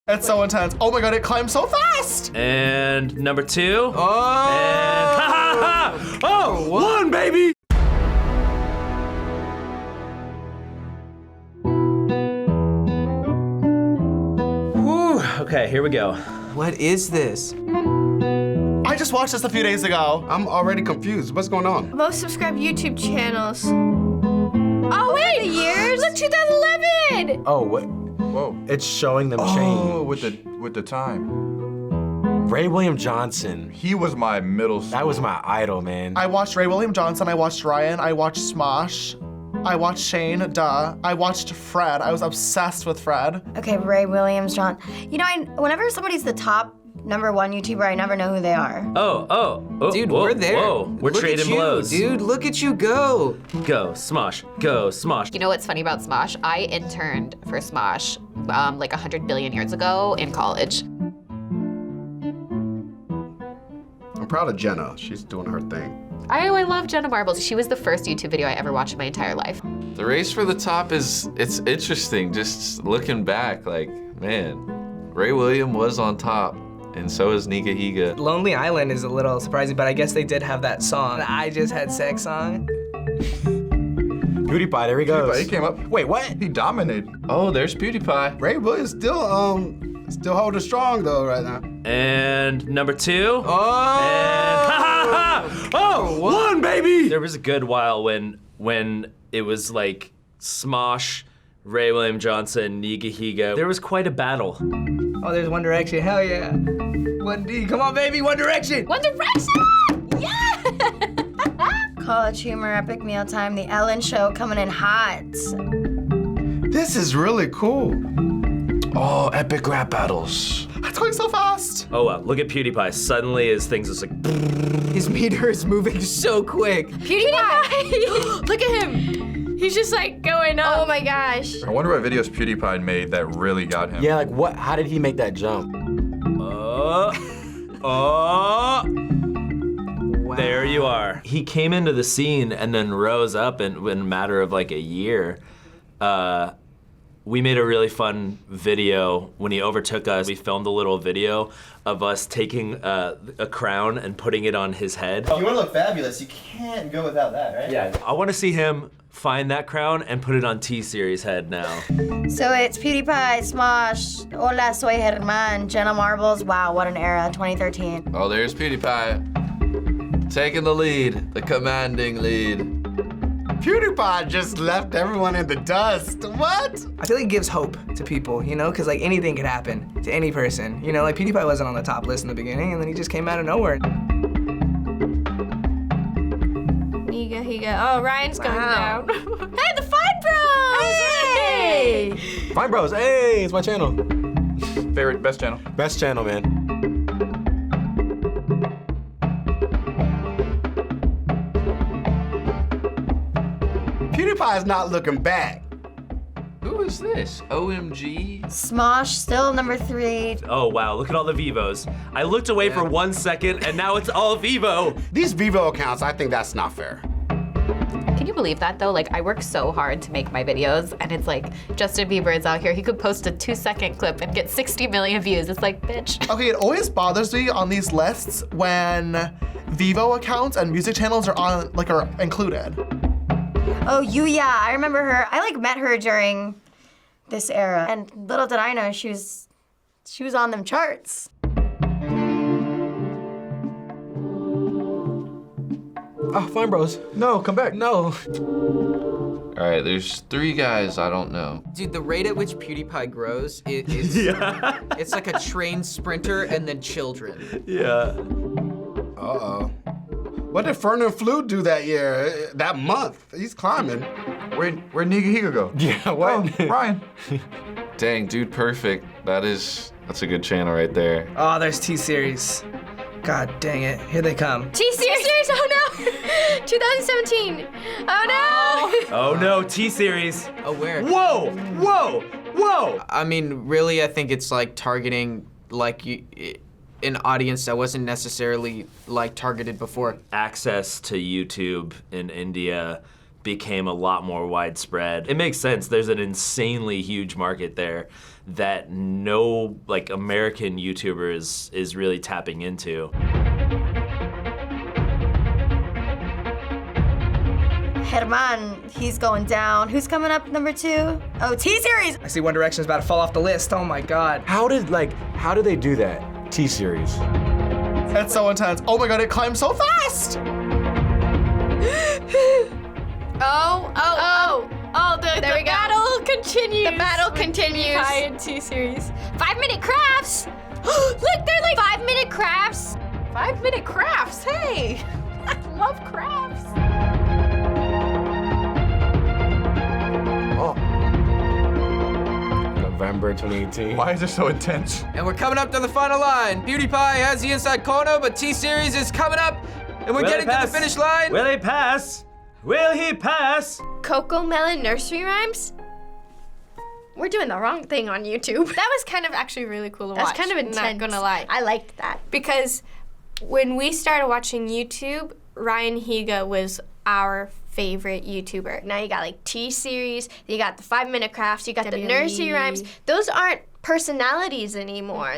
It's so intense. Oh my God, it climbs so fast. And number 2. Oh! And ha ha ha! Oh, What? 1, baby! Whew, okay, here we go. What is this? I just watched this a few days ago. I'm already confused. What's going on? Most subscribed YouTube channels. Oh wait, the years? Look, 2011. Oh, what? Whoa. It's showing them Oh, change. with the time. Ray William Johnson. He was my middle school. That was my idol, man. I watched Ray William Johnson, I watched Ryan, I watched Smosh, I watched Shane, duh. I watched Fred, I was obsessed with Fred. Okay, Ray Williams, John. You know, whenever somebody's the top #1 YouTuber, I never know who they are. Oh, Dude, whoa, we're there. Whoa, we're Look trading at you, blows. Dude, look at you go. Go, Smosh, go, Smosh. You know what's funny about Smosh? I interned for Smosh like 100 billion years ago in college. I'm proud of Jenna. She's doing her thing. I love Jenna Marbles. She was the first YouTube video I ever watched in my entire life. The race for the top it's interesting, just looking back, like, man, Ray William was on top, and so is Higa. Lonely Island is a little surprising, but I guess they did have that song. I Just Had Sex song. PewDiePie, there he goes. PewDiePie, he came up. Wait, what? He dominated. Oh, there's PewDiePie. Ray Williams still holding strong though right now. And number 2. Oh! And ha ha ha! Oh, What? 1, baby! There was a good while when it was like Smosh, Ray William Johnson, Higa. There was quite a battle. Oh, there's One Direction, hell yeah. 1D, come on baby, One Direction! One Direction! Yeah! College Humor, Epic Mealtime, The Ellen Show coming in hot. This is really cool. Oh, epic rap battles. It's going so fast. Oh wow, look at PewDiePie. Suddenly his things is like, His meter is moving so quick. PewDiePie! Look at him. He's just like going up. Oh my gosh. I wonder what videos PewDiePie made that really got him. Yeah, like what? How did he make that jump? oh. Wow. There you are. He came into the scene and then rose up in a matter of like a year. We made a really fun video when he overtook us. We filmed a little video of us taking a crown and putting it on his head. If you want to look fabulous, you can't go without that, right? Yeah, I want to see him find that crown and put it on T-Series' head now. So it's PewDiePie, Smosh, Hola, soy Herman, Jenna Marbles. Wow, what an era, 2013. Oh, there's PewDiePie. Taking the lead, the commanding lead. PewDiePie just left everyone in the dust. What? I feel like it gives hope to people, you know, because like anything could happen to any person. You know, like PewDiePie wasn't on the top list in the beginning, and then he just came out of nowhere. Higa. Oh, Ryan's going down. Hey, the Fine Bros! Hey! Fine Bros, hey, it's my channel. Favorite, best channel. Best channel, man. PewDiePie is not looking back. Who is this? OMG? Smosh, still #3. Oh wow, look at all the Vivos. I looked away for 1 second and now it's all Vivo. These Vivo accounts, I think that's not fair. Can you believe that though? Like I work so hard to make my videos and it's like Justin Bieber is out here. He could post a 2-second clip and get 60 million views. It's like, bitch. Okay, it always bothers me on these lists when Vivo accounts and music channels are included. Oh, Yuya, I remember her. I like met her during this era, and little did I know she was on them charts. Oh, Fine Bros. No, come back. No. All right, there's 3 guys I don't know. Dude, the rate at which PewDiePie grows is Yeah. it's like a trained sprinter and then children. Yeah. Uh-oh. What did Fernand Flute do that year, that month? He's climbing. Where'd Higa go? Yeah, what? Oh, Ryan. Dang, Dude Perfect. That's a good channel right there. Oh, there's T-Series. God dang it, here they come. T-Series, oh no! 2017. Oh no! Oh no, T-Series. Oh, where? Whoa, whoa, whoa! I mean, really, I think it's like targeting like an audience that wasn't necessarily like targeted before. Access to YouTube in India became a lot more widespread. It makes sense, there's an insanely huge market there that no like American YouTuber is really tapping into. Herman, he's going down. Who's coming up number 2? Oh, T-Series. I see One Direction's about to fall off the list. Oh my God. How did they do that? T-Series. It's so intense. Oh my God, it climbs so fast. The battle continues. The battle continues. PewDiePie and T-Series. 5-minute crafts. Look, they're like 5-minute crafts. 5-minute crafts, hey! I love crafts. Oh. November 2018. Why is it so intense? And we're coming up to the final line. PewDiePie has the inside corner, but T-Series is coming up, and we're getting to the finish line. Will he pass? Will he pass? Cocoa Melon nursery rhymes. We're doing the wrong thing on YouTube. That was kind of actually really cool to watch. That's kind of intense. Not gonna lie. I liked that. Because when we started watching YouTube, Ryan Higa was our favorite YouTuber. Now you got like T-Series, you got the 5-minute crafts, you got the nursery rhymes. Those aren't personalities anymore.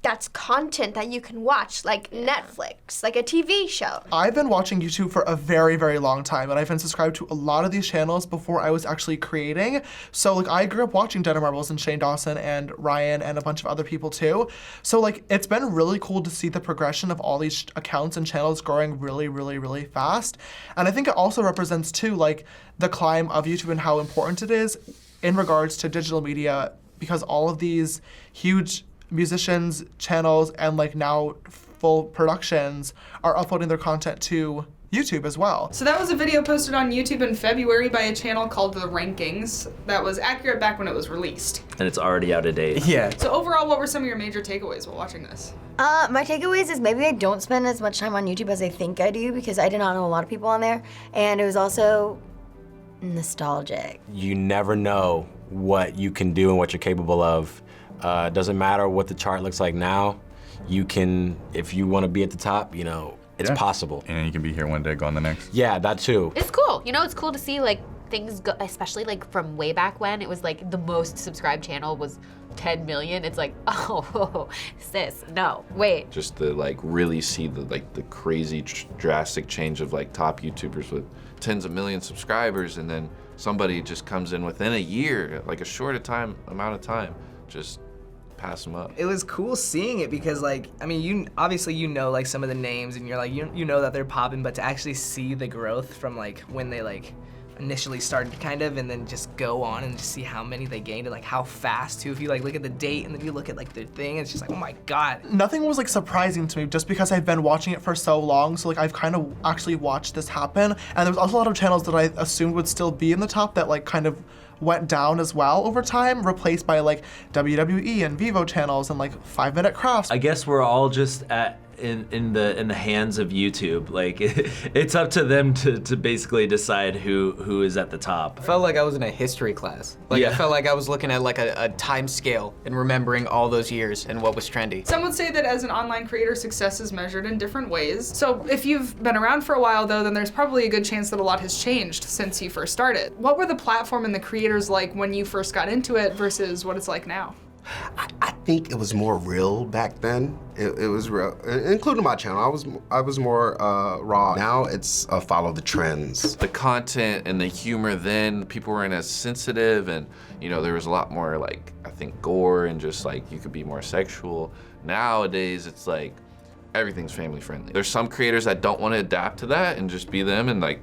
That's content that you can watch, like Netflix, like a TV show. I've been watching YouTube for a very, very long time, and I've been subscribed to a lot of these channels before I was actually creating. So like I grew up watching Dead Marbles and Shane Dawson and Ryan and a bunch of other people too. So like it's been really cool to see the progression of all these accounts and channels growing really, really, really fast. And I think it also represents too like the climb of YouTube and how important it is in regards to digital media, because all of these huge musicians, channels, and like now full productions are uploading their content to YouTube as well. So that was a video posted on YouTube in February by a channel called The Rankings that was accurate back when it was released. And it's already out of date. Yeah. So overall, what were some of your major takeaways while watching this? My takeaways is maybe I don't spend as much time on YouTube as I think I do, because I did not know a lot of people on there, and it was also nostalgic. You never know what you can do and what you're capable of. Doesn't matter what the chart looks like now. You can, if you want to be at the top, you know, it's possible. And you can be here one day, gone the next. Yeah, that too. It's cool. You know, it's cool to see like things go, especially like from way back when it was like the most subscribed channel was 10 million. It's like, oh, sis, no, wait. Just to like really see the crazy drastic change of like top YouTubers with tens of million subscribers, and then somebody just comes in within a year, like a short amount of time, just pass them up. It was cool seeing it because like, I mean, you obviously you know like some of the names and you're like, you know that they're popping, but to actually see the growth from like when they like initially started kind of, and then just go on and just see how many they gained and like how fast too. If you like look at the date and then you look at like their thing, it's just like, oh my God. Nothing was like surprising to me just because I've been watching it for so long. So like I've kind of actually watched this happen. And there was also a lot of channels that I assumed would still be in the top that like kind of went down as well over time, replaced by like WWE and Vivo channels and like 5-minute crafts. I guess we're all just in the hands of YouTube. Like it's up to them to basically decide who is at the top. I felt like I was in a history class. Like I felt like I was looking at like a time scale and remembering all those years and what was trendy. Some would say that as an online creator, success is measured in different ways. So if you've been around for a while though, then there's probably a good chance that a lot has changed since you first started. What were the platform and the creators like when you first got into it versus what it's like now? I think it was more real back then. It was real, including my channel. I was more raw. Now it's follow the trends. The content and the humor then, people weren't as sensitive, and you know there was a lot more like, I think, gore and just like you could be more sexual. Nowadays it's like everything's family friendly. There's some creators that don't want to adapt to that and just be them, and like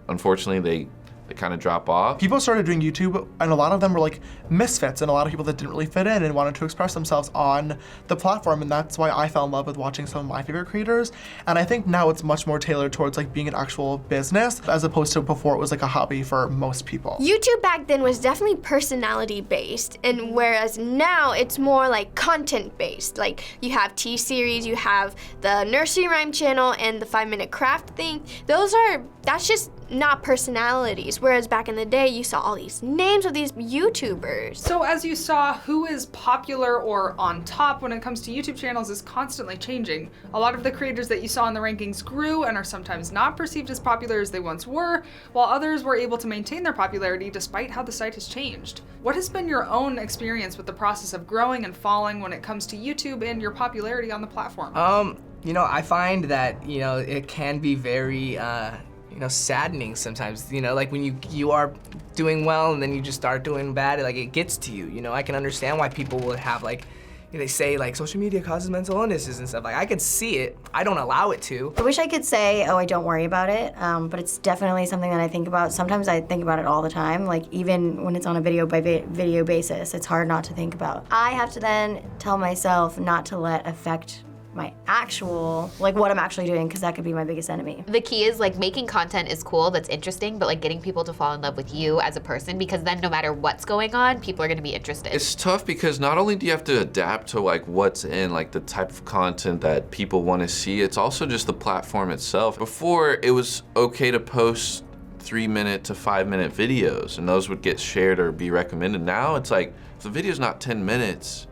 unfortunately they kind of drop off. People started doing YouTube, and a lot of them were like misfits, and a lot of people that didn't really fit in and wanted to express themselves on the platform, and that's why I fell in love with watching some of my favorite creators. And I think now it's much more tailored towards like being an actual business, as opposed to before it was like a hobby for most people. YouTube back then was definitely personality based, and whereas now it's more like content based. Like you have T-Series, you have the nursery rhyme channel, and the 5-minute craft thing. That's just not personalities, whereas back in the day, you saw all these names of these YouTubers. So as you saw, who is popular or on top when it comes to YouTube channels is constantly changing. A lot of the creators that you saw in the rankings grew and are sometimes not perceived as popular as they once were, while others were able to maintain their popularity despite how the site has changed. What has been your own experience with the process of growing and falling when it comes to YouTube and your popularity on the platform? You know, I find that, you know, it can be very, you know, saddening sometimes, you know, like when you are doing well and then you just start doing bad, like it gets to you, you know. I can understand why people would have like, they say like social media causes mental illnesses and stuff. Like I could see it, I don't allow it to. I wish I could say, oh, I don't worry about it, but it's definitely something that I think about. Sometimes I think about it all the time, like even when it's on a video by video basis, it's hard not to think about. I have to then tell myself not to let affect my actual, like what I'm actually doing, because that could be my biggest enemy. The key is like making content is cool, that's interesting, but like getting people to fall in love with you as a person, because then no matter what's going on, people are gonna be interested. It's tough because not only do you have to adapt to like what's in, like the type of content that people want to see, it's also just the platform itself. Before, it was okay to post 3-minute to 5-minute videos and those would get shared or be recommended. Now it's like, if the video's not 10 minutes,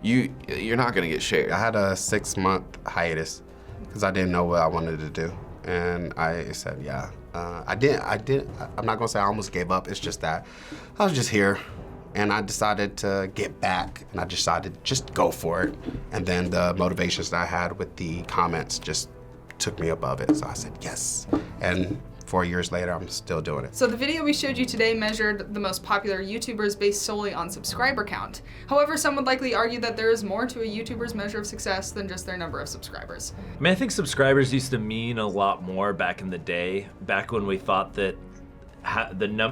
you're not gonna get shared. I had a 6-month hiatus because I didn't know what I wanted to do. And I said, yeah. I'm not gonna say I almost gave up. It's just that I was just here and I decided to get back and I decided to just go for it. And then the motivations that I had with the comments just took me above it. So I said, yes. And 4 years later, I'm still doing it. So the video we showed you today measured the most popular YouTubers based solely on subscriber count. However, some would likely argue that there is more to a YouTuber's measure of success than just their number of subscribers. I mean, I think subscribers used to mean a lot more back in the day, back when we thought that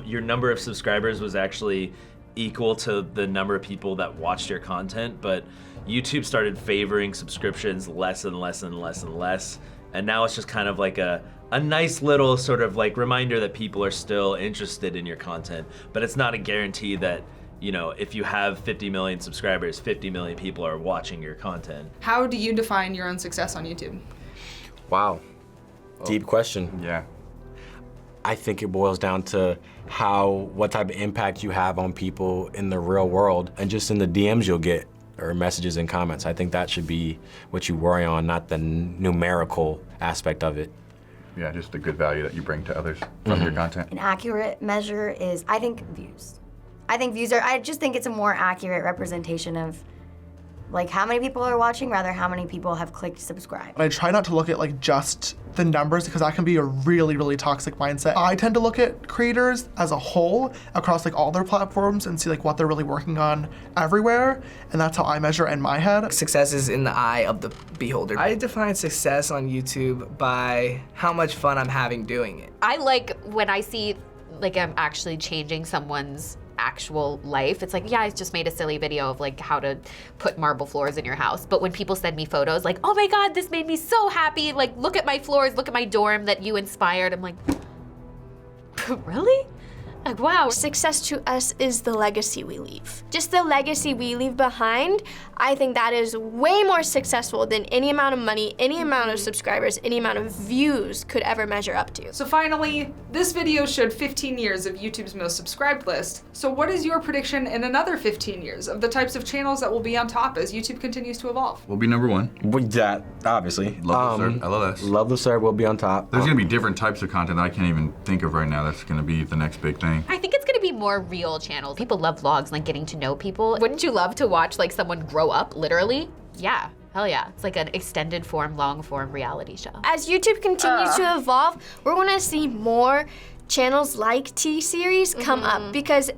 your number of subscribers was actually equal to the number of people that watched your content, but YouTube started favoring subscriptions less and less and less and less, and now it's just kind of like a nice little sort of like reminder that people are still interested in your content, but it's not a guarantee that, you know, if you have 50 million subscribers, 50 million people are watching your content. How do you define your own success on YouTube? Wow, deep question. Yeah. I think it boils down to what type of impact you have on people in the real world and just in the DMs you'll get or messages and comments. I think that should be what you worry on, not the numerical aspect of it. Yeah, just the good value that you bring to others from your content. An accurate measure is, I think, views. I just think it's a more accurate representation of like how many people are watching, rather how many people have clicked subscribe. And I try not to look at like just the numbers because that can be a really, really toxic mindset. I tend to look at creators as a whole across like all their platforms and see like what they're really working on everywhere. And that's how I measure in my head. Success is in the eye of the beholder. I define success on YouTube by how much fun I'm having doing it. I like when I see like I'm actually changing someone's actual life. It's like, yeah, I just made a silly video of like how to put marble floors in your house. But when people send me photos like, oh my God, this made me so happy. Like, look at my floors, look at my dorm that you inspired. I'm like, really? Like, wow. Success to us is the legacy we leave. Just the legacy we leave behind, I think that is way more successful than any amount of money, any amount of subscribers, any amount of views could ever measure up to. So finally, this video showed 15 years of YouTube's most subscribed list. So what is your prediction in another 15 years of the types of channels that will be on top as YouTube continues to evolve? We'll be #1. With that, obviously. Love the Serve, LLS. Love the Serve will be on top. There's gonna be different types of content that I can't even think of right now that's gonna be the next big thing. I think it's gonna be more real channels. People love vlogs, like getting to know people. Wouldn't you love to watch like someone grow up, literally? Yeah, hell yeah. It's like an extended form, long form reality show. As YouTube continues to evolve, we're gonna see more channels like T-Series come up because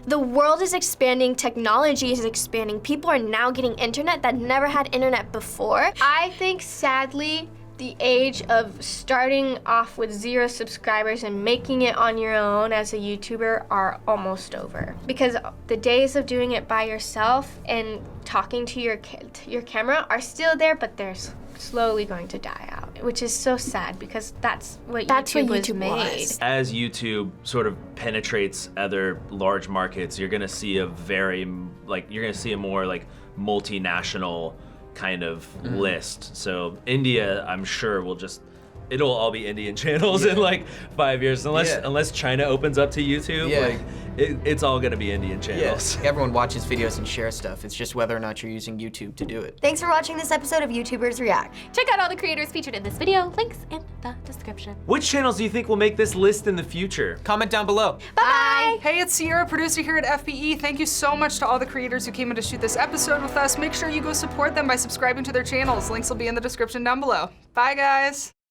the world is expanding, technology is expanding. People are now getting internet that never had internet before. I think sadly, the age of starting off with 0 subscribers and making it on your own as a YouTuber are almost over. Because the days of doing it by yourself and talking to your camera are still there, but they're slowly going to die out, which is so sad because that's what YouTube was made. As YouTube sort of penetrates other large markets, you're gonna see a more like multinational kind of list. So India, I'm sure, will just it'll all be Indian channels in like 5 years, unless China opens up to YouTube. Yeah. Like it's all gonna be Indian channels. Everyone watches videos and shares stuff. It's just whether or not you're using YouTube to do it. Thanks for watching this episode of YouTubers React. Check out all the creators featured in this video. Links in the description. Which channels do you think will make this list in the future? Comment down below. Bye. Hey, it's Sierra, producer here at FBE. Thank you so much to all the creators who came in to shoot this episode with us. Make sure you go support them by subscribing to their channels. Links will be in the description down below. Bye, guys.